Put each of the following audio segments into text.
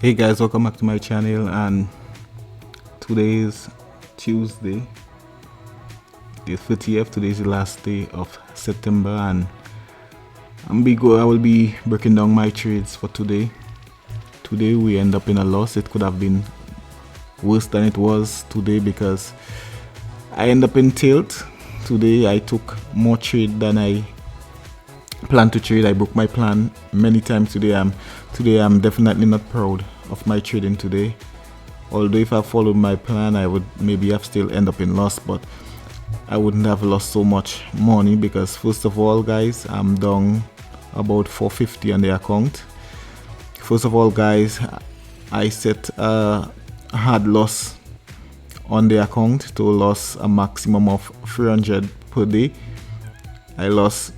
Hey guys, welcome back to my channel. And today is Tuesday, the 30th. Today is the last day of September, and I will be breaking down my trades for today. Today we end up in a loss. It could have been worse than it was today because I end up in tilt. Today I took more trade than I planned to trade. I broke my plan many times today. I'm definitely not proud of my trading today. Although if I followed my plan, I would maybe have still end up in loss, but I wouldn't have lost so much money because first of all, guys, I'm down about 450 on the account. First of all, guys, I set a hard loss on the account to lose a maximum of 300 per day. I lost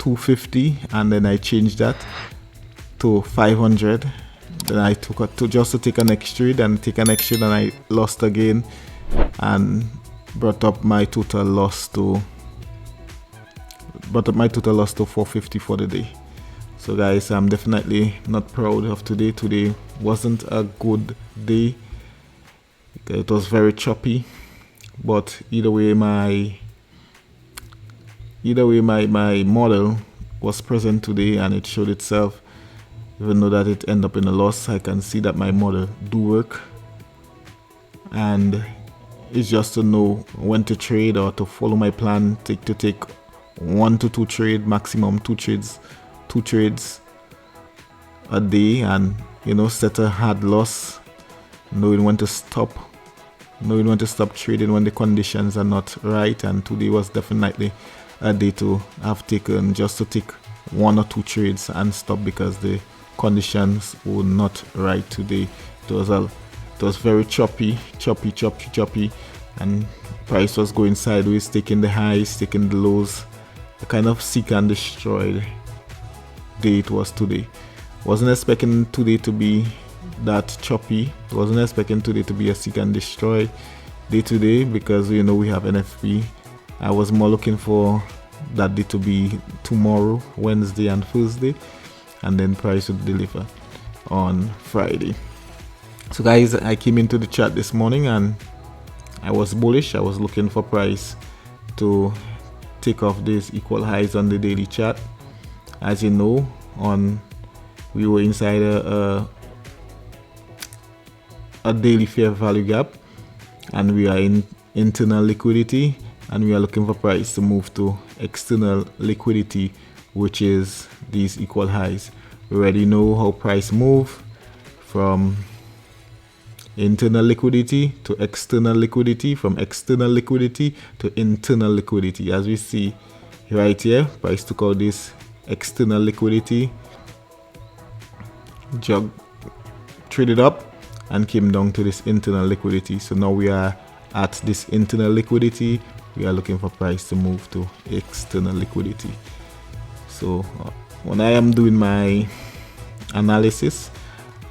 250 and then I changed that to 500. Then I took to take an next trade and I lost again and brought up my total loss to 450 for the day. So guys, I'm definitely not proud of today. Today wasn't a good day. It was very choppy, but either way my model was present today and it showed itself. Even though that it ended up in a loss, I can see that my model do work, and it's just to know when to trade or to follow my plan. Take 1 to 2 trade, maximum 2 trades a day, and set a hard loss, knowing when to stop trading when the conditions are not right. And today was definitely a day to have taken just to take 1 or 2 trades and stop because the conditions were not right today. It was very choppy, and price was going sideways, taking the highs, taking the lows. A kind of seek and destroy day it was today. Wasn't expecting today to be that choppy. Wasn't expecting today to be a seek and destroy day today because we have NFP. I was more looking for that day to be tomorrow, Wednesday and Thursday, and then price would deliver on Friday. So guys, I came into the chart this morning and I was bullish. I was looking for price to take off these equal highs on the daily chart. As you know, we were inside a daily fair value gap, and we are in internal liquidity, and we are looking for price to move to external liquidity, which is these equal highs. We already know how price move from internal liquidity to external liquidity, from external liquidity to internal liquidity. As we see right here, price took out this external liquidity, traded up and came down to this internal liquidity. So now we are at this internal liquidity. We are looking for price to move to external liquidity. So when I am doing my analysis,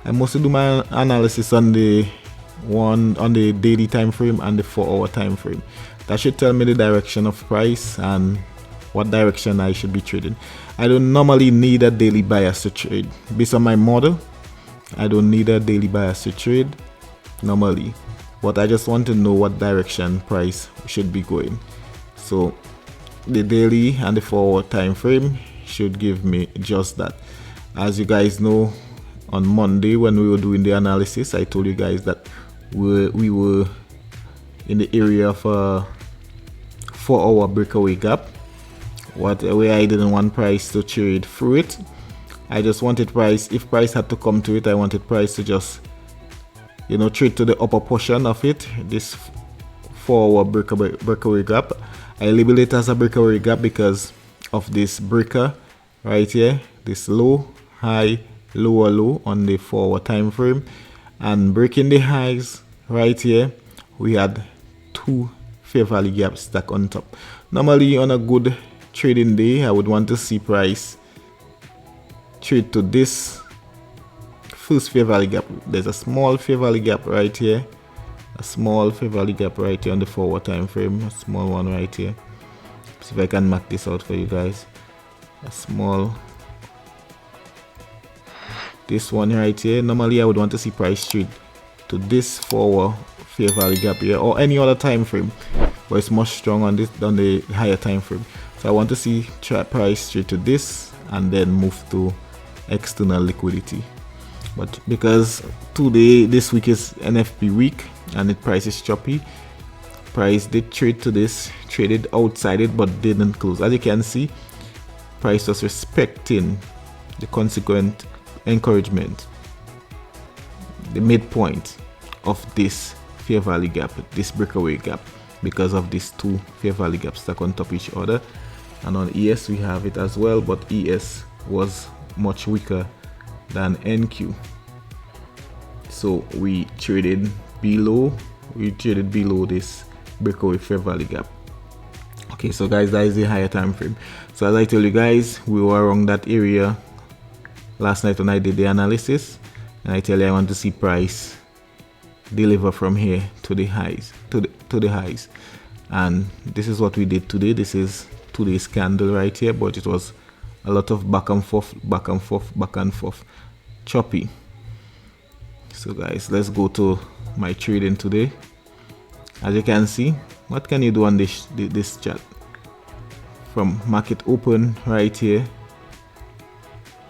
I mostly do my analysis on the daily time frame and the 4-hour time frame. That should tell me the direction of price and what direction I should be trading. I don't normally need a daily bias to trade. Based on my model, I don't need a daily bias to trade normally, but I just want to know what direction price should be going. So the daily and the 4-hour time frame should give me just that. As you guys know, on Monday when we were doing the analysis, I told you guys that we were in the area of a 4-hour breakaway gap, where I didn't want price to trade through it. I just wanted price, if price had to come to it, I wanted price to just trade to the upper portion of it, this 4-hour breakaway gap. I label it as a breakaway gap because of this breaker right here, this low, high, lower low on the 4-hour time frame, and breaking the highs right here. We had 2 fair value gaps stacked on top. Normally on a good trading day, I would want to see price trade to this first fair value gap. There's a small fair value gap right here, a small fair value gap right here on the 4-hour time frame, a small one right here. See if I can mark this out for you guys. A small this one right here. Normally I would want to see price trade to this forward fair value gap here or any other time frame, but it's much stronger on this than the higher time frame. So I want to see price trade to this and then move to external liquidity. But because today, this week is NFP week and the price is choppy, price did trade to this, traded outside it but didn't close. As you can see, price was respecting the consequent encouragement, the midpoint of this fair value gap, this breakaway gap, because of these two fair value gaps stuck on top of each other. And on ES we have it as well, but ES was much weaker than NQ, so we traded below this breakaway fair value gap. Okay, so guys, that is the higher time frame. So as I told you guys, we were around that area last night when I did the analysis, and I tell you I want to see price deliver from here to the highs, to the highs, and this is what we did today. This is today's candle right here, but it was a lot of back and forth, choppy. So guys, let's go to my trading today. As you can see, what can you do on this chart? From market open right here,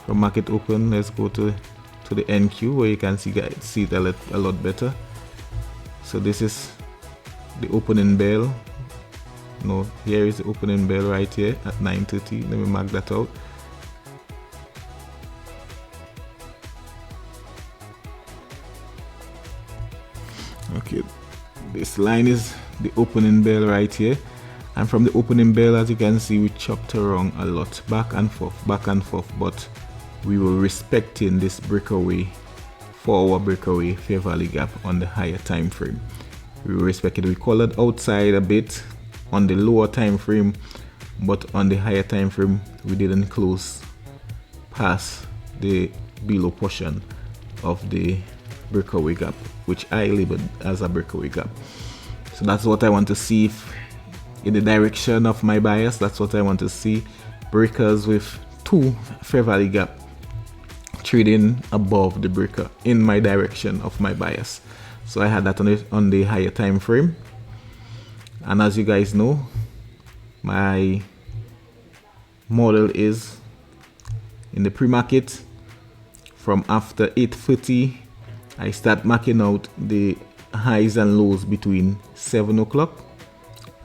from market open, let's go to the NQ where you can see it a lot better. So this is the opening bell. No, here is the opening bell right here at 9:30. Let me mark that out. Okay, this line is the opening bell right here, and from the opening bell, as you can see, we chopped around a lot, back and forth, but we were respecting this forward breakaway fair value gap on the higher time frame. We were respecting. We colored outside a bit on the lower time frame, but on the higher time frame we didn't close past the below portion of the breakaway gap, which I labeled as a breakaway gap. So that's what I want to see. If in the direction of my bias, that's what I want to see. Breakers with two fair value gap trading above the breaker in my direction of my bias. So I had that on the higher time frame, and as you guys know, my model is in the pre-market. From after 8:30 I start marking out the highs and lows between 7 o'clock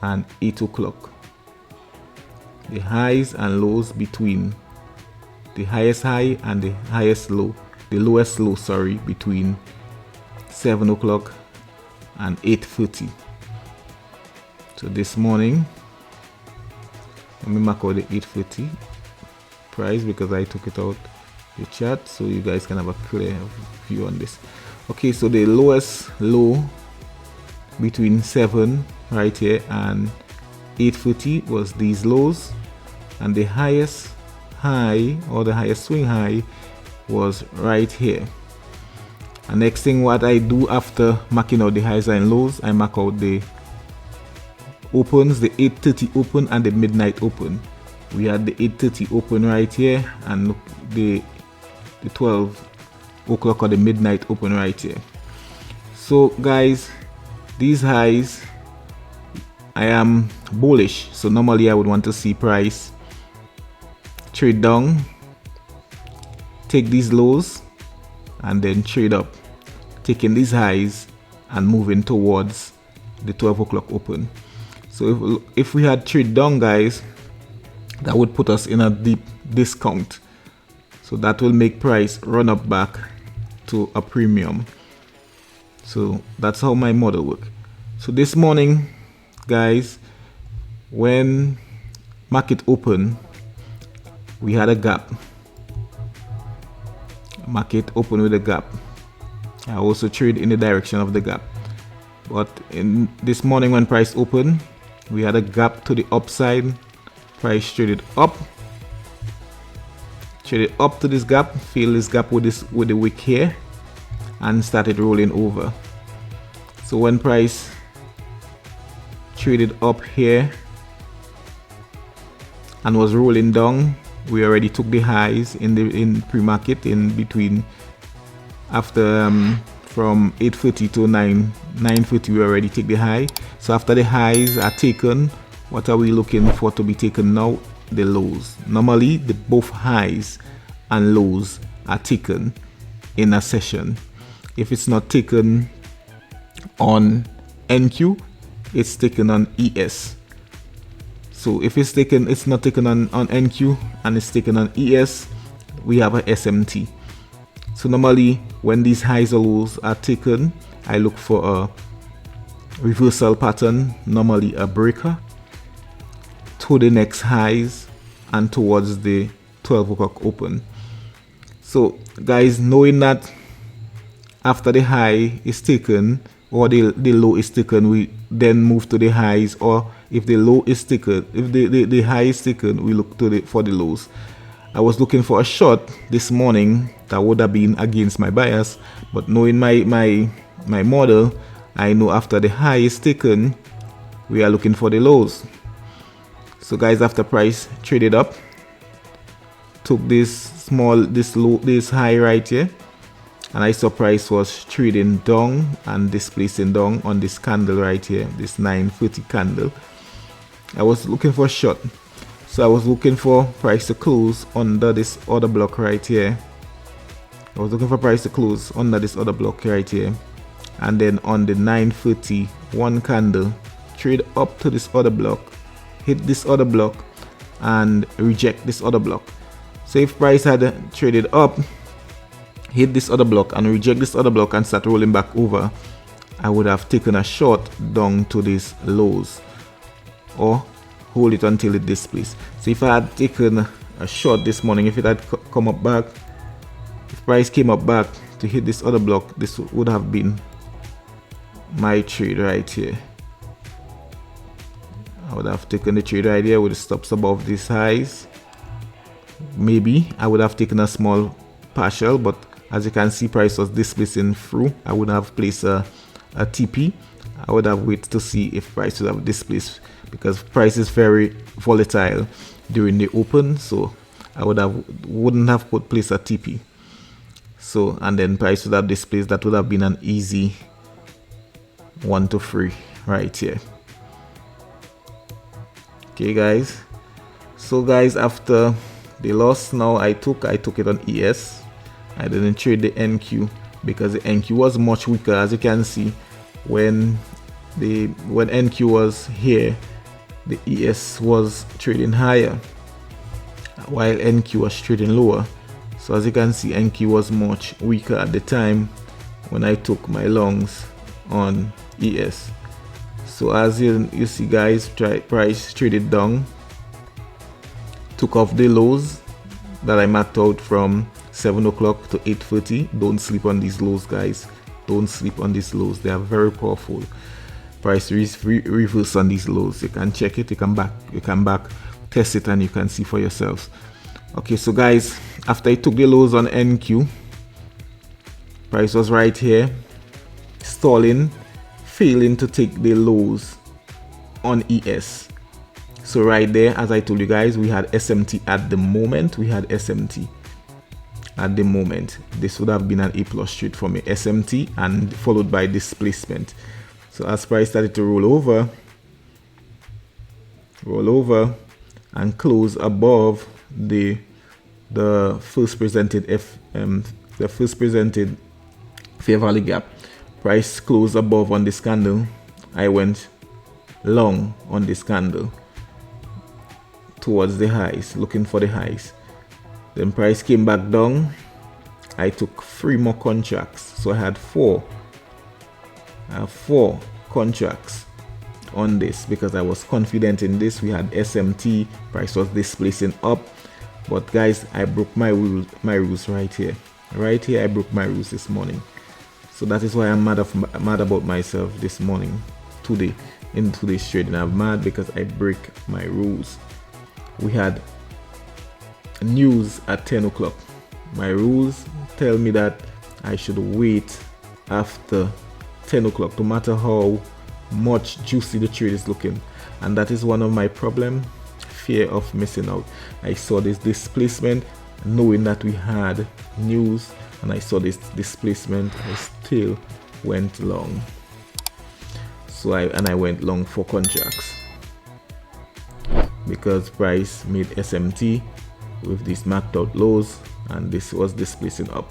and 8 o'clock. The highs and lows between the highest high and the highest low, the lowest low, sorry, between 7 o'clock and 8:30. So this morning, let me mark out the 8:30 price because I took it out the chart so you guys can have a clear view on this. Okay, so the lowest low between 7 right here and 8:30 was these lows, and the highest high, or the highest swing high, was right here. And next thing what I do after marking out the highs and lows, I mark out the opens, the 8:30 open and the midnight open. We had the 8:30 open right here, and look, the 12 o'clock or the midnight open right here. So guys, these highs, I am bullish, so normally I would want to see price trade down, take these lows, and then trade up, taking these highs and moving towards the 12 o'clock open. So if we had trade down, guys, that would put us in a deep discount, so that will make price run up back to a premium. So that's how my model works. So this morning, guys, when market open, we had a gap. Market open with a gap. I also trade in the direction of the gap, but in this morning when price opened, we had a gap to the upside. Price traded up to this gap, fill this gap with the wick here, and started rolling over. So when price traded up here and was rolling down, we already took the highs in pre-market in between after from 8:30 to 9:30 we already take the high. So after the highs are taken, what are we looking for to be taken now? The lows. Normally the both highs and lows are taken in a session. If it's not taken on NQ, it's taken on ES. So if it's not taken on NQ and it's taken on ES, we have a SMT. So normally when these highs or lows are taken, I look for a reversal pattern, normally a breaker, to the next highs and towards the 12 o'clock open. So guys, knowing that after the high is taken or the low is taken, we then move to the highs, or if the low is taken, if the high is taken, we look to for the lows. I was looking for a short this morning that would have been against my bias, but knowing my model, I know after the high is taken, we are looking for the lows. So guys, after price traded up, took this high right here, and I saw price was trading down and displacing down on this candle right here, this 9:30 candle. I was looking for a short, so I was looking for price to close under this other block right here. I was looking for price to close under this other block right here, and then on the 9:31 candle, trade up to this other block, hit this other block, and reject this other block. So if price had traded up, hit this other block and reject this other block and start rolling back over, I would have taken a short down to these lows or hold it until it displays. So if I had taken a short this morning, if it had come up back, if price came up back to hit this other block, this would have been my trade right here. I would have taken the trade right here with the stops above these highs. Maybe I would have taken a small partial, but as you can see, price was displacing through. I would have placed a TP. I would have waited to see if price would have displaced, because price is very volatile during the open, so I wouldn't have placed a TP. So, and then price would have displaced. That would have been an easy 1 to 3 right here. Okay guys, so guys, after the loss, now I took it on ES. I didn't trade the NQ because the NQ was much weaker. As you can see, when NQ was here, the ES was trading higher while NQ was trading lower. So as you can see, NQ was much weaker at the time when I took my longs on ES. So as you see guys, price traded down, took off the lows that I mapped out from 7 o'clock to 8:30. Don't sleep on these lows guys, don't sleep on these lows, they are very powerful. Price reverse on these lows, you can check it, you come back, test it, and you can see for yourselves. Okay, so guys, after I took the lows on NQ, price was right here stalling, failing to take the lows on ES. So right there, as I told you guys, we had SMT at the moment. This would have been an A+ trade for me, SMT and followed by displacement. So as price started to roll over and close above the first presented fair value gap, price closed above on this candle. I went long on this candle towards the highs, looking for the highs. Then price came back down. I took 3 more contracts, so I have 4 contracts on this because I was confident in this. We had SMT, price was displacing up, but guys, I broke my rules right here. I broke my rules this morning. So that is why I'm mad about myself this morning, today, in today's trading. I'm mad because I break my rules. We had news at 10 o'clock. My rules tell me that I should wait after 10 o'clock, no matter how much juicy the trade is looking. And that is one of my problems, fear of missing out. I saw this displacement knowing that we had news and I saw this displacement, I still went long. So I went long for contracts because price made SMT with these marked out lows, and this was displacing up.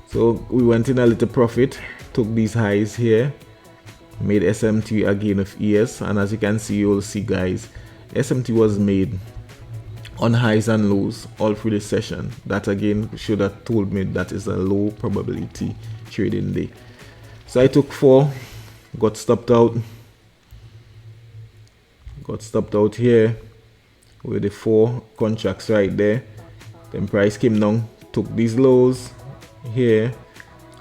So we went in a little profit, took these highs here, made SMT again with ES, and as you can see, you'll see guys, SMT was made on highs and lows all through the session. That again should have told me that is a low probability trading day. So I took 4, got stopped out here with the 4 contracts right there. Then price came down, took these lows here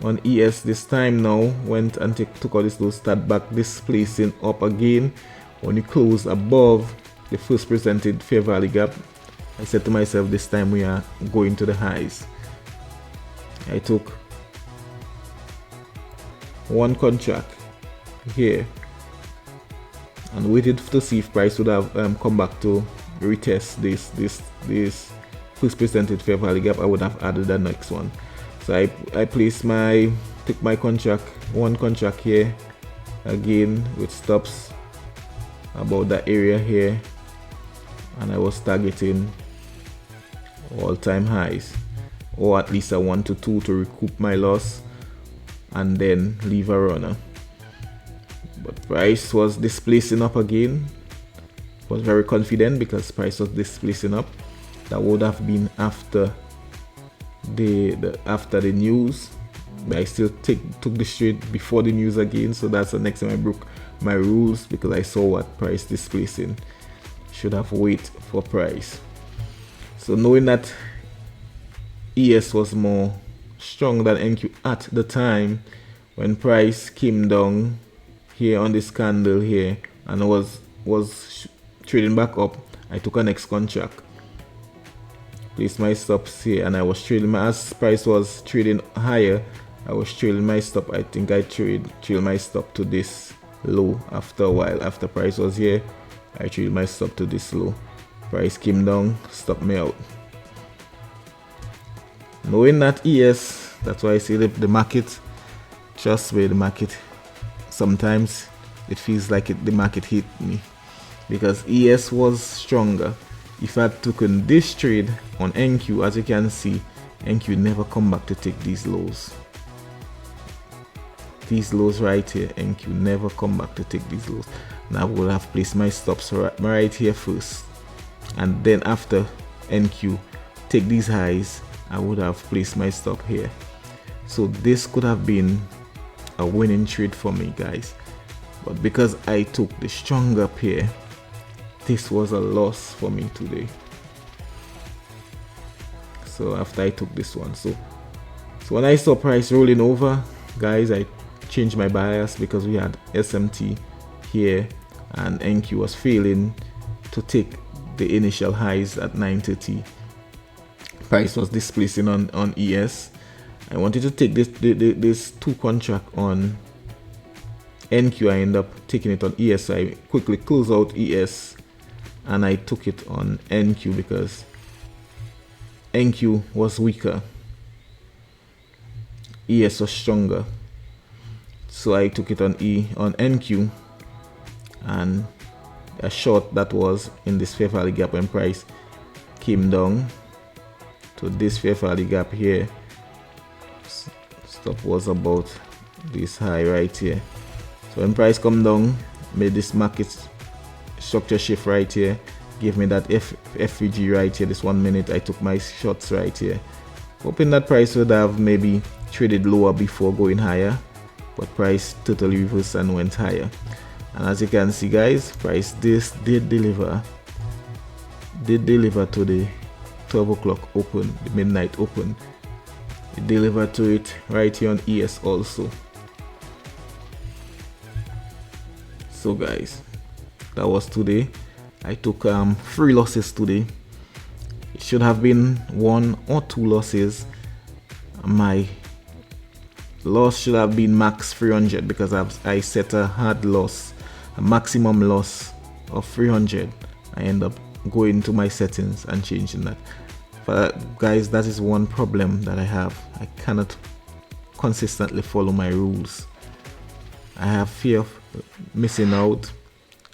on ES this time, now went and took all these lows, start back displacing up again. When you close above the first presented fair value gap, I said to myself, this time we are going to the highs. I took 1 contract here and waited to see if price would have come back to retest this first presented fair value gap. I would have added the next one. So I took my contract, 1 contract here again with stops about that area here, and I was targeting all-time highs, or at least a 1 to 2 to recoup my loss and then leave a runner. But price was displacing up again. Was very confident because price was displacing up. That would have been after the news, but I still took the trade before the news again. So that's the next time I broke my rules because I saw what price displacing. Should have waited for price. So knowing that ES was more strong than NQ at the time, when price came down here on this candle here and was trading back up, I took a next contract, placed my stops here, and I was trading as price was trading higher, I was trailing my stop. I think I trailed my stop to this low after a while. After price was here, I trailed my stop to this low. Price came down, stopped me out. Knowing that ES, that's why I say the market, trust me, the market, sometimes it feels like the market hit me because ES was stronger. If I had taken this trade on NQ, as you can see, NQ never come back to take these lows. These lows right here, NQ never come back to take these lows. Now I would have placed my stops right here first, and then after NQ take these highs, I would have placed my stop here. So this could have been a winning trade for me, guys, but because I took the stronger pair, this was a loss for me today. So after I took this one, so when I saw price rolling over, guys, I changed my bias because we had SMT here and NQ was failing to take the initial highs at 930. Price was displacing on ES. I wanted to take this 2 contract on NQ. I end up taking it on ES. So I quickly closed out ES and I took it on NQ because NQ was weaker, ES was stronger. So I took it on NQ, and a short that was in this fair value gap when price came down to this fair value gap here. Stop was about this high right here. So when price come down, made this market structure shift right here, give me that FVG right here, this 1 minute. I took my shots right here, hoping that price would have maybe traded lower before going higher, but price totally reversed and went higher. And as you can see, guys, price did deliver to the 12 o'clock open, the midnight open. It delivered to it right here on ES also. So guys, that was today. I took 3 losses today. It should have been 1 or 2 losses. My loss should have been max 300 because I set a hard loss, a maximum loss of 300. I end up going to my settings and changing that. But guys, that is one problem that I have. I cannot consistently follow my rules. I have fear of missing out,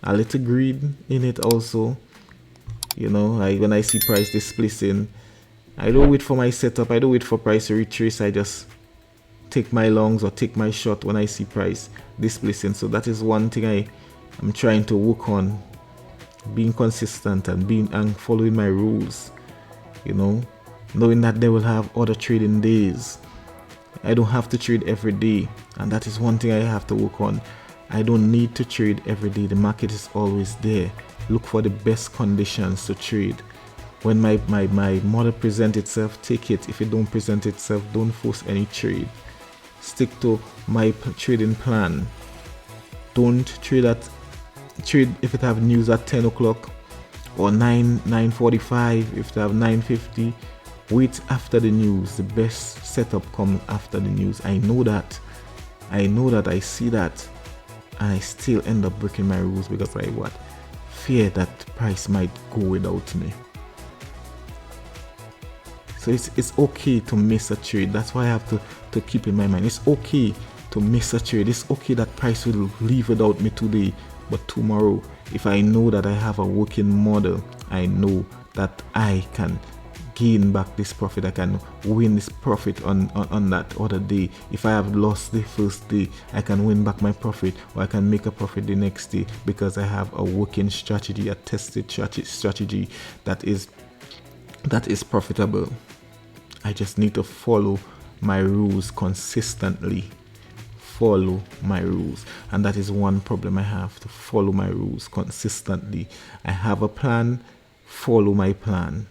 a little greed in it also. You know, when I see price displacing, I don't wait for my setup, I don't wait for price to retrace, I just take my longs or take my shot when I see price displacing. So that is one thing I'm trying to work on, being consistent and following my rules, you know, knowing that they will have other trading days. I don't have to trade every day, and that is one thing I have to work on. I don't need to trade every day. The market is always there. Look for the best conditions to trade. When my model presents itself, take it. If it don't present itself, don't force any trade. Stick to my trading plan. Don't trade if it have news at 10 o'clock or 9:45. If they have 9:50, wait after the news. The best setup comes after the news. I know that, I see that, and I still end up breaking my rules because I fear that price might go without me. So it's okay to miss a trade. That's why I have to keep in my mind. It's okay to miss a trade. It's okay that price will leave without me today, but tomorrow, if I know that I have a working model, I know that I can gain back this profit. I can win this profit on that other day. If I have lost the first day, I can win back my profit, or I can make a profit the next day because I have a working strategy, a tested strategy that is profitable. I just need to follow my rules consistently. Follow my rules, and that is one problem I have, to follow my rules consistently. I have a plan, follow my plan.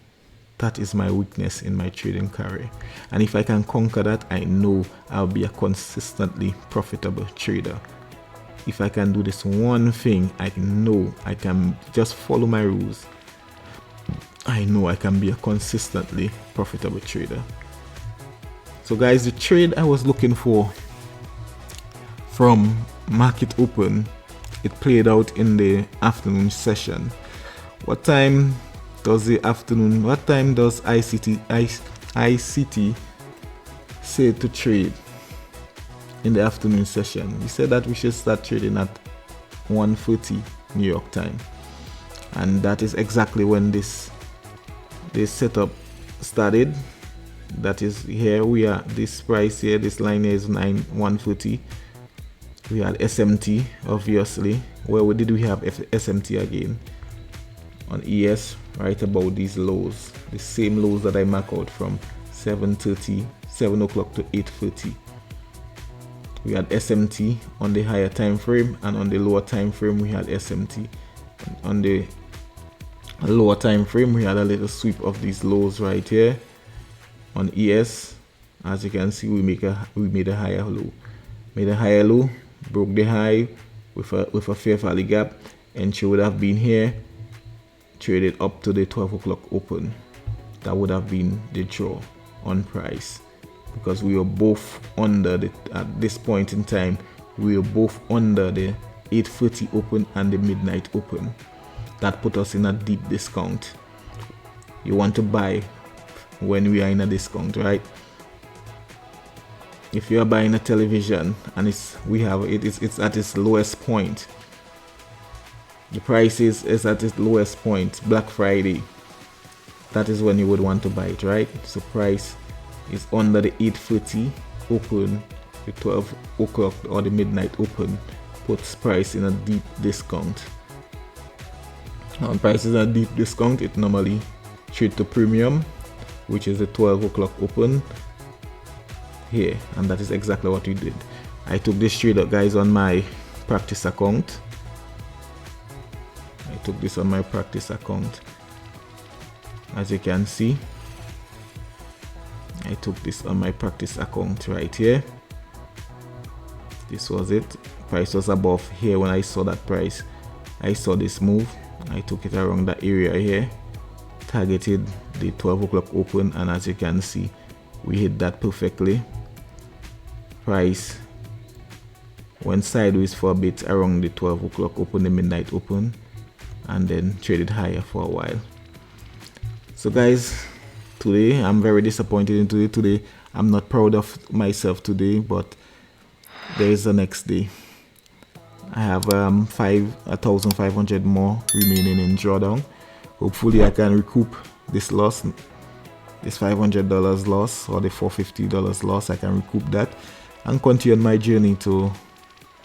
That is my weakness in my trading career, and if I can conquer that, I know I'll be a consistently profitable trader. If I can do this one thing, I know I can just follow my rules. I know I can be a consistently profitable trader. So guys, the trade I was looking for from market open, it played out in the afternoon session. What time does ICT say to trade in the afternoon session? He said that we should start trading at 1:30 New York time, and that is exactly when this setup started. That is, here we are, this price here, this line here is 1:30. We had SMT, obviously. Where we have SMT again on ES, right about these lows, the same lows that I mark out from 7 o'clock to 8:30. We had SMT on the higher time frame, and on the lower time frame we had SMT. On the lower time frame we had a little sweep of these lows right here. On ES, as you can see, we made a higher low, broke the high with a fair value gap, and she would have been here, traded up to the 12 o'clock open. That would have been the draw on price, because we were both under at this point in time, we were both under the 8:30 open and the midnight open. That put us in a deep discount. You want to buy when we are in a discount, right? If you are buying a television and it's at its lowest point, the price is at its lowest point, Black Friday, that is when you would want to buy it, right? So price is under the 8:30 open, the 12 o'clock or the midnight open puts price in a deep discount. When price is a deep discount, it normally trade to premium, which is the 12 o'clock open here, and that is exactly what we did. I took this trade up, guys, on my practice account. I took this on my practice account. As you can see, I took this on my practice account right here. This was it. Price was above here when I saw that price. I saw this move. I took it around that area here, targeted the 12 o'clock open, and as you can see, we hit that perfectly. Price went sideways for a bit around the 12 o'clock open, the midnight open, and then traded higher for a while. So guys, today. I'm very disappointed in today. I'm not proud of myself today, but there is the next day. I have 1,500 more remaining in drawdown. Hopefully I can recoup this loss, this $500 loss, or the $450 loss. I can recoup that and continue on my journey to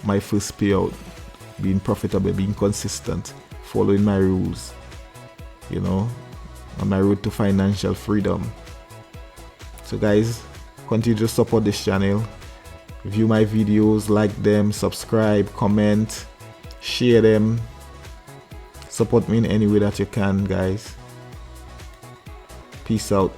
my first payout, being profitable, being consistent, following my rules, you know, on my road to financial freedom. So guys, continue to support this channel, view my videos, like them, subscribe, comment, share them, support me in any way that you can, guys. Peace out.